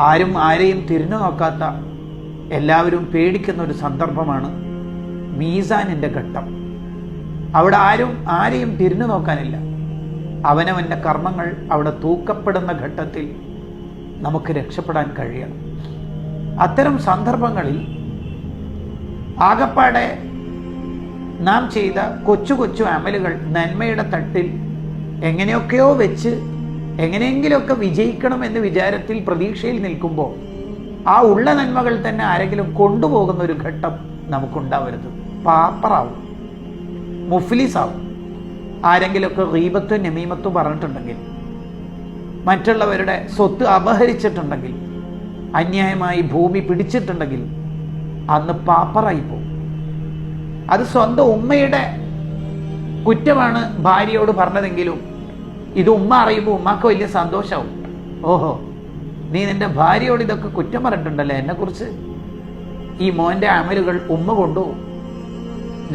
ആരും ആരെയും തിരിഞ്ഞു നോക്കാത്ത, എല്ലാവരും പേടിക്കുന്ന ഒരു സന്ദർഭമാണ് മീസാനിൻ്റെ ഘട്ടം. അവിടെ ആരും ആരെയും തിരിഞ്ഞു നോക്കാനില്ല. അവനവൻ്റെ കർമ്മങ്ങൾ അവിടെ തൂക്കപ്പെടുന്ന ഘട്ടത്തിൽ നമുക്ക് രക്ഷപ്പെടാൻ കഴിയണം. അത്തരം സന്ദർഭങ്ങളിൽ ആകപ്പാടെ നാം ചെയ്ത കൊച്ചു കൊച്ചു അമലുകൾ നന്മയുടെ തട്ടിൽ എങ്ങനെയൊക്കെയോ വെച്ച് എങ്ങനെയെങ്കിലുമൊക്കെ വിജയിക്കണമെന്ന് വിചാരത്തിൽ പ്രതീക്ഷയിൽ നിൽക്കുമ്പോൾ ആ ഉള്ള നന്മകൾ തന്നെ ആരെങ്കിലും കൊണ്ടുപോകുന്ന ഒരു ഘട്ടം നമുക്കുണ്ടാവരുത്. പാപ്പറാവും, മുഫ്ലിസാവും. ആരെങ്കിലുമൊക്കെ ഗീബത്തും നമീമത്തും പറഞ്ഞിട്ടുണ്ടെങ്കിൽ, മറ്റുള്ളവരുടെ സ്വത്ത് അപഹരിച്ചിട്ടുണ്ടെങ്കിൽ, അന്യായമായി ഭൂമി പിടിച്ചിട്ടുണ്ടെങ്കിൽ അന്ന് പാപ്പറായി പോകും. അത് സ്വന്തം ഉമ്മയുടെ കുറ്റമാണ് ഭാര്യയോട് പറഞ്ഞതെങ്കിലും ഇത് ഉമ്മ അറിയുമ്പോൾ ഉമ്മക്ക് വലിയ സന്തോഷമാവും. ഓഹോ, നീ നിന്റെ ഭാര്യയോട് ഇതൊക്കെ കുറ്റം പറഞ്ഞിട്ടുണ്ടല്ലേ എന്നെക്കുറിച്ച്. ഈ മോൻ്റെ അമലുകൾ ഉമ്മ കൊണ്ടുപോകും.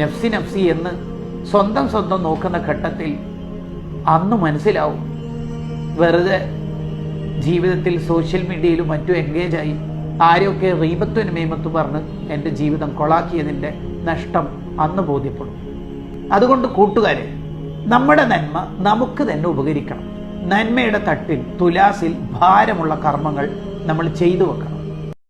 നഫ്സി നഫ്സി എന്ന് സ്വന്തം നോക്കുന്ന ഘട്ടത്തിൽ അന്ന് മനസ്സിലാവും, വെറുതെ ജീവിതത്തിൽ സോഷ്യൽ മീഡിയയിലും മറ്റും എൻഗേജായി ആരെയൊക്കെ ഗീബത്തും നമീമത്തും പറഞ്ഞ് എൻ്റെ ജീവിതം കൊളാക്കിയതിൻ്റെ നഷ്ടം അന്ന് ബോധ്യപ്പെടും. അതുകൊണ്ട് കൂട്ടുകാരെ, നമ്മുടെ നന്മ നമുക്ക് തന്നെ ഉപകരിക്കണം. നന്മയുടെ തട്ടിൽ തുലാസിൽ ഭാരമുള്ള കർമ്മങ്ങൾ നമ്മൾ ചെയ്തു വെക്കണം.